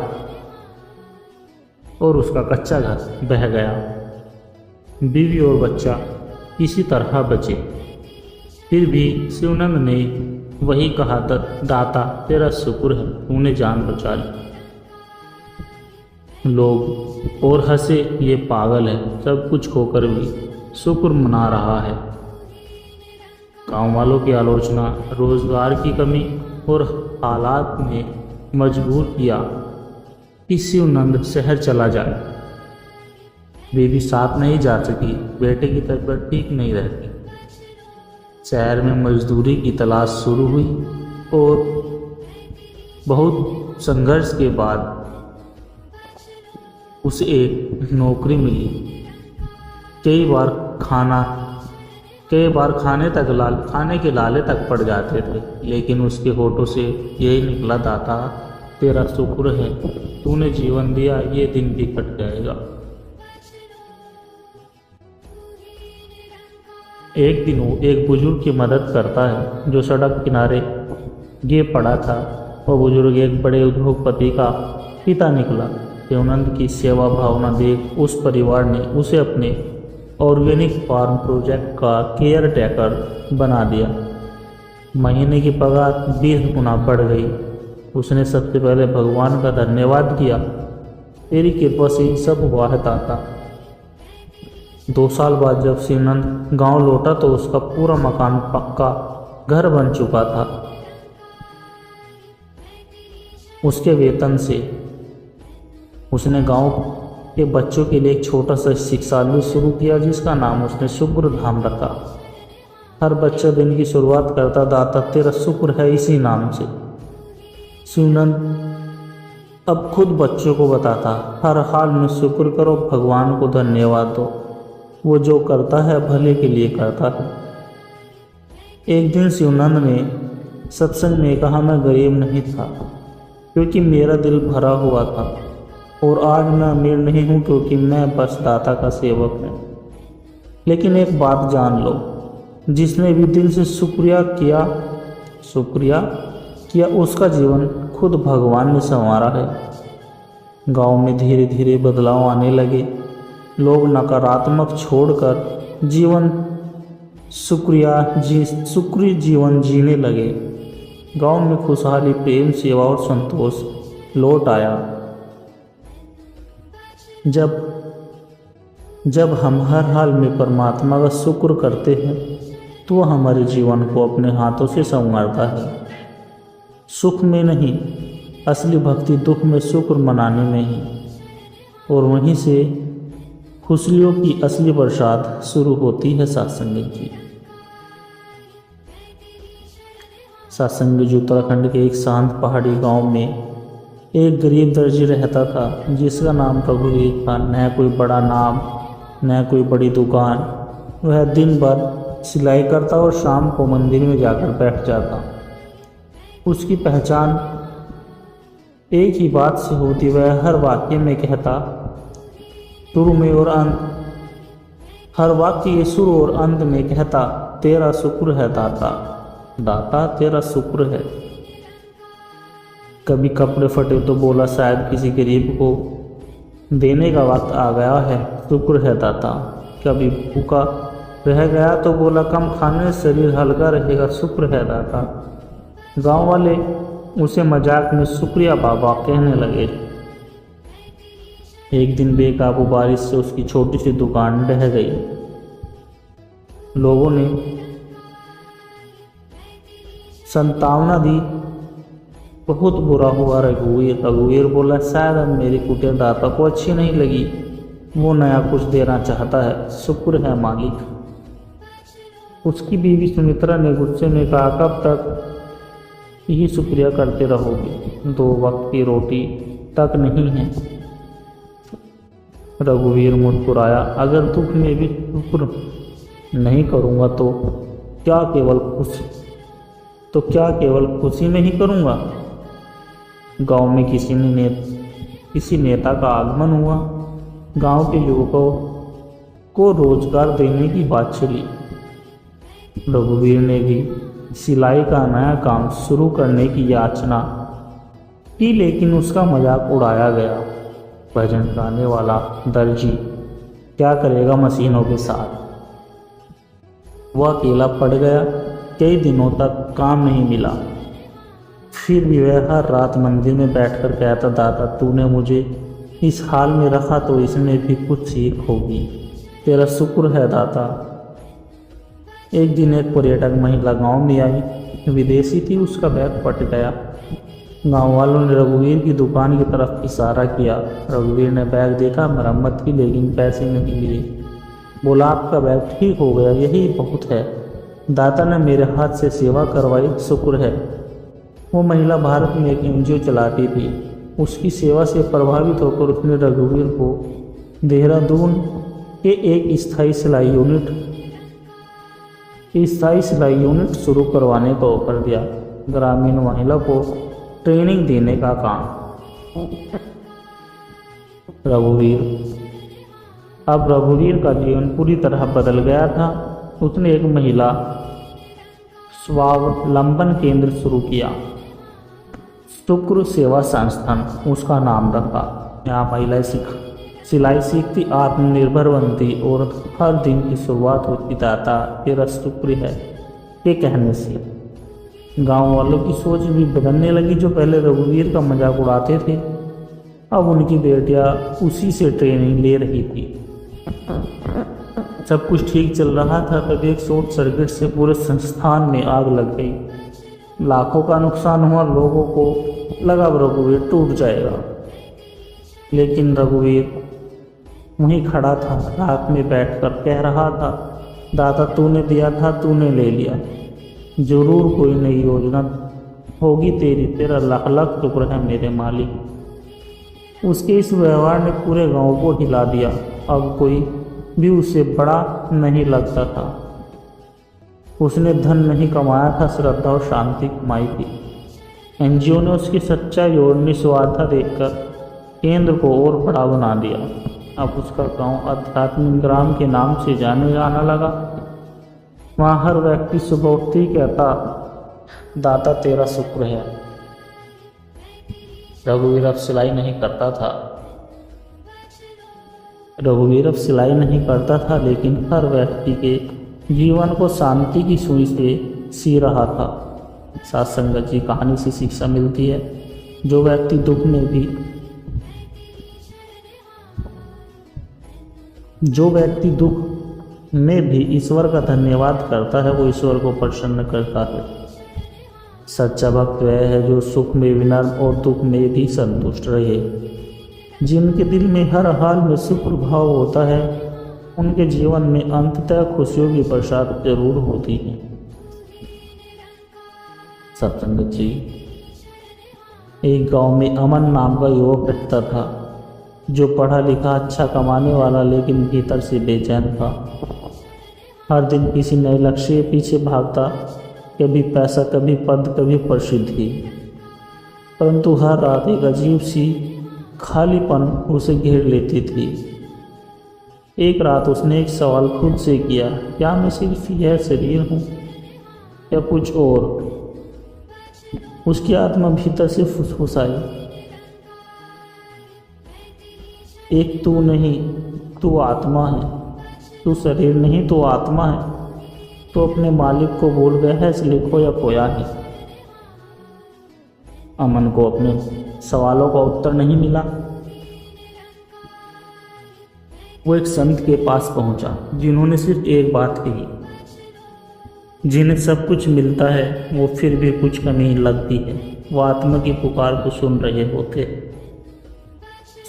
और उसका कच्चा घर बह गया। बीवी और बच्चा किसी तरह बचे। फिर भी शिवानंद ने वही कहा, दाता तेरा शुक्र है, तूने जान बचा ली। लोग और हंसे, ये पागल है, सब कुछ खोकर भी शुक्र मना रहा है। गांव वालों की आलोचना, रोजगार की कमी और हालात ने मजबूर किया कि शिवानंद शहर चला जाए। बीवी साथ नहीं जा सकी, बेटे की तबीयत ठीक नहीं रहती। शहर में मजदूरी की तलाश शुरू हुई और बहुत संघर्ष के बाद उसे एक नौकरी मिली। कई बार खाने के लाले तक पड़ जाते थे, लेकिन उसके होठों से यही निकला, दाता तेरा शुक्र है, तूने जीवन दिया, ये दिन भी कट जाएगा। एक दिन वो एक बुजुर्ग की मदद करता है जो सड़क किनारे गिर पड़ा था। वह बुजुर्ग एक बड़े उद्योगपति का पिता निकला। शिवानंद की सेवा भावना देख उस परिवार ने उसे अपने ऑर्गेनिक फार्म प्रोजेक्ट का केयर टेकर बना दिया। महीने की पगार 20 गुना बढ़ गई। उसने सबसे पहले भगवान का धन्यवाद किया, तेरी कृपा से सब हुआ है दाता। 2 साल बाद जब शिवानंद गांव लौटा तो उसका पूरा मकान पक्का घर बन चुका था। उसके वेतन से उसने गांव के बच्चों के लिए एक छोटा सा शिक्षालय शुरू किया जिसका नाम उसने शुक्र धाम रखा। हर बच्चा दिन की शुरुआत करता, दाता तेरा शुक्र है, इसी नाम से। शिवानंद अब खुद बच्चों को बताता, हर हाल में शुक्र करो, भगवान को धन्यवाद दो, वो जो करता है भले के लिए करता है। एक दिन शिवानंद ने सत्संग में कहा, मैं गरीब नहीं था क्योंकि मेरा दिल भरा हुआ था, और आज मैं अमीर नहीं हूँ क्योंकि मैं बस दाता का सेवक हूँ। लेकिन एक बात जान लो, जिसने भी दिल से शुक्रिया किया उसका जीवन खुद भगवान ने संवारा है। गांव में धीरे धीरे बदलाव आने लगे। लोग नकारात्मक छोड़कर शुक्रिया जीवन जीने लगे। गांव में खुशहाली, प्रेम, सेवा और संतोष लौट आया। जब हम हर हाल में परमात्मा का शुक्र करते हैं तो वह हमारे जीवन को अपने हाथों से संवारता है। सुख में नहीं, असली भक्ति दुख में शुक्र मनाने में ही, और वहीं से खुशियों की असली बरसात शुरू होती है। सत्संग जी, सत्संग जी उत्तराखंड के एक शांत पहाड़ी गांव में एक गरीब दर्जी रहता था जिसका नाम रघुवीर था। न कोई बड़ा नाम, न कोई बड़ी दुकान। वह दिन भर सिलाई करता और शाम को मंदिर में जाकर बैठ जाता। उसकी पहचान एक ही बात से होती, वह हर वाक्य में कहता शुरू में और अंत, हर वाक्य के शुरू और अंत में कहता, तेरा शुक्र है दाता, दाता तेरा शुक्र है। कभी कपड़े फटे तो बोला शायद किसी गरीब को देने का वक्त आ गया है, शुक्र है दाता। कभी भूखा रह गया तो बोला कम खाने से शरीर हल्का रहेगा, शुक्र है दाता। गांव वाले उसे मजाक में शुक्रिया बाबा कहने लगे। एक दिन बेकाबू बारिश से उसकी छोटी सी दुकान ढह गई। लोगों ने संतावना दी, बहुत बुरा हुआ रघुवीर। रघुवीर बोला शायद अब मेरी कुटिया दाता को अच्छी नहीं लगी, वो नया कुछ देना चाहता है, शुक्र है मालिक। उसकी बीवी सुमित्रा ने गुस्से में कहा कब तक यही शुक्रिया करते रहोगे, 2 वक्त की रोटी तक नहीं है। रघुवीर मुस्कुराया, अगर दुख में भी शुक्र नहीं करूँगा तो क्या केवल खुशी में ही करूँगा। गांव में किसी नेता का आगमन हुआ। गांव के युवकों को रोजगार देने की बात चली। रघुवीर ने भी सिलाई का नया काम शुरू करने की याचना की, लेकिन उसका मजाक उड़ाया गया। भजन गाने वाला दर्जी क्या करेगा मशीनों के साथ। वह अकेला पड़ गया, कई दिनों तक काम नहीं मिला। फिर भी वह हर रात मंदिर में बैठकर कहता, दादा तूने मुझे इस हाल में रखा तो इसमें भी कुछ सीख होगी, तेरा शुक्र है दाता। एक दिन एक पर्यटक महिला गांव में आई, विदेशी थी, उसका बैग फट गया। गांव वालों ने रघुवीर की दुकान की तरफ इशारा किया। रघुवीर ने बैग देखा, मरम्मत की, लेकिन पैसे नहीं मिले। बोला आपका बैग ठीक हो गया, यही बहुत है, दाता ने मेरे हाथ से सेवा करवाई, शुक्र है। वो महिला भारत में एक NGO चलाती थी। उसकी सेवा से प्रभावित होकर उसने रघुवीर को देहरादून के एक स्थायी सिलाई यूनिट शुरू करवाने का ऑफर दिया। ग्रामीण महिला को ट्रेनिंग देने का काम। रघुवीर का जीवन पूरी तरह बदल गया था। उसने एक महिला स्वावलंबन केंद्र शुरू किया, शुक्र सेवा संस्थान उसका नाम रखा। यहाँ महिलाएं सिलाई सीखती, आत्मनिर्भर बनती और हर दिन की शुरुआत होती दाता तेरा शुक्र है ये कहने से। गांव वालों की सोच भी बदलने लगी। जो पहले रघुवीर का मजाक उड़ाते थे, अब उनकी बेटियां उसी से ट्रेनिंग ले रही थी। सब कुछ ठीक चल रहा था, तभी एक शॉर्ट सर्किट से पूरे संस्थान में आग लग गई। लाखों का नुकसान हुआ। लोगों को लगा रघुवीर टूट जाएगा, लेकिन रघुवीर वहीं खड़ा था। रात में बैठकर कह रहा था, दाता तूने दिया था, तूने ले लिया, जरूर कोई नई योजना होगी तेरी, तेरा लाख लाख शुक्र है मेरे मालिक। उसके इस व्यवहार ने पूरे गांव को हिला दिया। अब कोई भी उसे बड़ा नहीं लगता था। उसने धन नहीं कमाया था, श्रद्धा और शांति कमाई थी। NGO ने उसकी सच्चाई और निस्वार्थता देखकर केंद्र को और बड़ा बना दिया। अब उसका गांव आध्यात्मिक ग्राम के नाम से जाने जाना लगा। वहाँ हर व्यक्ति सुबह उठते ही कहता, दाता तेरा शुक्र है। रघुवीर अब सिलाई नहीं करता था, लेकिन हर व्यक्ति के जीवन को शांति की सुई से सी रहा था। सत्संग की कहानी से शिक्षा मिलती है, जो व्यक्ति दुख में भी ईश्वर का धन्यवाद करता है, वो ईश्वर को प्रसन्न करता है। सच्चा भक्त वह है जो सुख में विनम्र और दुख में भी संतुष्ट रहे। जिनके दिल में हर हाल में शुक्र भाव होता है, उनके जीवन में अंततः खुशियों की बरसात जरूर होती है। सत्संगत जी, एक गांव में अमन नाम का युवक रहता था, जो पढ़ा लिखा अच्छा कमाने वाला लेकिन भीतर से बेचैन था। हर दिन किसी नए लक्ष्य के पीछे भागता, कभी पैसा, कभी पद, कभी प्रसिद्धि। परंतु हर रात एक अजीब सी खालीपन उसे घेर लेती थी। एक रात उसने एक सवाल खुद से किया, क्या मैं सिर्फ यह शरीर हूँ या कुछ और? उसकी आत्मा भीतर से फुसफुसाई, एक तू नहीं, तू आत्मा है। तू शरीर नहीं, तू आत्मा है। तो अपने मालिक को भूल गया है, इसलिए खोया खोया है। अमन को अपने सवालों का उत्तर नहीं मिला। वो एक संत के पास पहुंचा, जिन्होंने सिर्फ एक बात कही, जिन्हें सब कुछ मिलता है वो फिर भी कुछ कमी लगती है। वो आत्मा की पुकार को सुन रहे होते।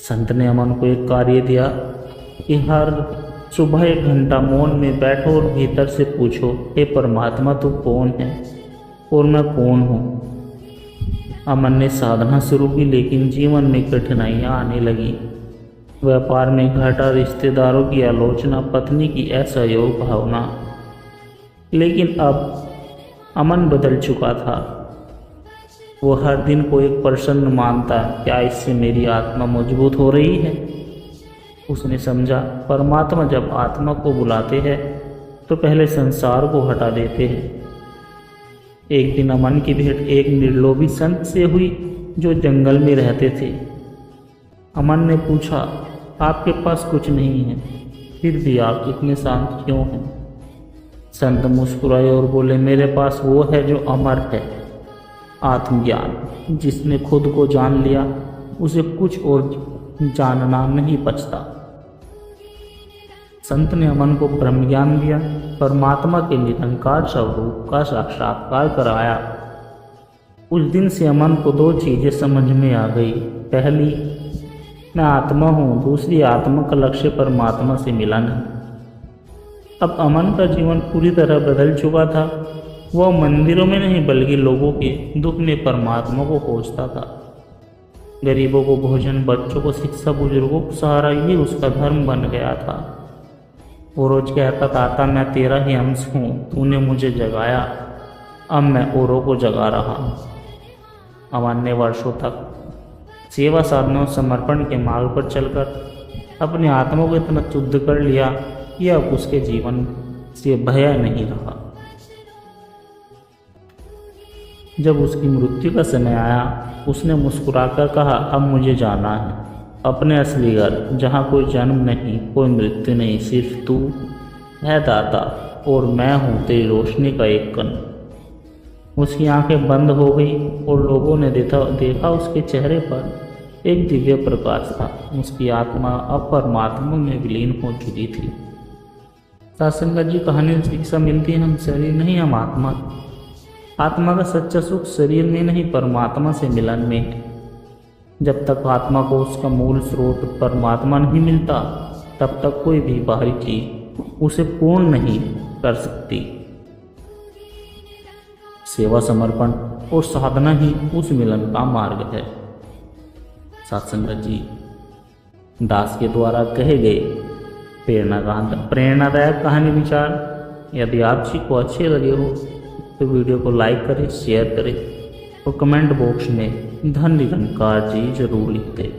संत ने अमन को एक कार्य दिया कि हर सुबह 1 घंटा मौन में बैठो और भीतर से पूछो, हे परमात्मा तू कौन है और मैं कौन हूँ। अमन ने साधना शुरू की, लेकिन जीवन में कठिनाइयाँ आने लगी। व्यापार में घाटा, रिश्तेदारों की आलोचना, पत्नी की असहयोग भावना। लेकिन अब अमन बदल चुका था। वो हर दिन को एक प्रश्न मानता, क्या इससे मेरी आत्मा मजबूत हो रही है? उसने समझा, परमात्मा जब आत्मा को बुलाते हैं तो पहले संसार को हटा देते हैं। एक दिन अमन की भेंट एक निर्लोभी संत से हुई, जो जंगल में रहते थे। अमन ने पूछा, आपके पास कुछ नहीं है, फिर भी आप इतने शांत क्यों हैं? संत मुस्कुराए और बोले, मेरे पास वो है जो अमर है, आत्मज्ञान। जिसने खुद को जान लिया, उसे कुछ और जानना नहीं बचता। संत ने अमन को ब्रह्म ज्ञान दिया, परमात्मा के निरंकार स्वरूप का साक्षात्कार कराया। उस दिन से अमन को 2 चीज़ें समझ में आ गई। पहली, मैं आत्मा हूँ। दूसरी, आत्मा का लक्ष्य परमात्मा से मिलन है। अब अमन का जीवन पूरी तरह बदल चुका था। वह मंदिरों में नहीं बल्कि लोगों के दुख में परमात्मा को खोजता था। गरीबों को भोजन, बच्चों को शिक्षा, बुजुर्गों को सहारा, ये उसका धर्म बन गया था। वो रोज कहता, ताता मैं तेरा ही अंश हूँ, तूने मुझे जगाया, अब मैं औरों को जगा रहा हूँ। अमन ने वर्षों तक सेवा साधना और समर्पण के मार्ग पर चलकर अपने आत्मा को इतना शुद्ध कर लिया कि अब उसके जीवन से भय नहीं रहा। जब उसकी मृत्यु का समय आया, उसने मुस्कुराकर कहा, अब मुझे जाना है अपने असली घर, जहाँ कोई जन्म नहीं, कोई मृत्यु नहीं, सिर्फ तू है दाता और मैं हूँ तेरी रोशनी का एक कण। उसकी आंखें बंद हो गई और लोगों ने देखा उसके चेहरे पर एक दिव्य प्रकाश था। उसकी आत्मा अब परमात्मा में विलीन हो चुकी थी। सत्संग जी, कहानी से शिक्षा मिलती है, हम शरीर नहीं, हम आत्मा। आत्मा का सच्चा सुख शरीर में नहीं, परमात्मा से मिलन में है। जब तक आत्मा को उसका मूल स्रोत परमात्मा नहीं मिलता, तब तक कोई भी बाहरी चीज उसे पूर्ण नहीं कर सकती। सेवा, समर्पण और साधना ही उस मिलन का मार्ग है। सत्संगत जी, दास के द्वारा कहे गए प्रेरणादायक कहानी विचार यदि आप जी को अच्छे लगे हो तो वीडियो को लाइक करें, शेयर करें और कमेंट बॉक्स में धन निरंकार जी जरूर लिख दें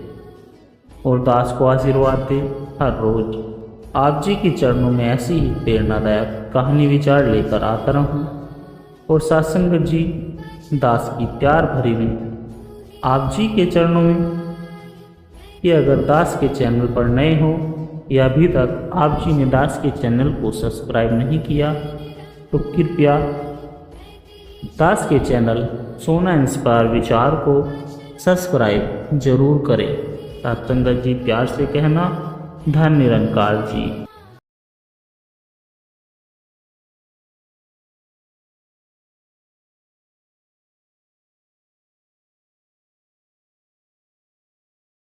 और दास को आशीर्वाद दें। हर रोज आप जी के चरणों में ऐसी ही प्रेरणादायक कहानी विचार लेकर आता रहूं और सत्संग जी दास की प्यार भरी हुई आप जी के चरणों में कि अगर दास के चैनल पर नए हो या अभी तक आप जी ने दास के चैनल को सब्सक्राइब नहीं किया तो कृपया दास के चैनल सोना इंस्पायर विचार को सब्सक्राइब जरूर करें। सत्संगत जी प्यार से कहना, धन निरंकार जी।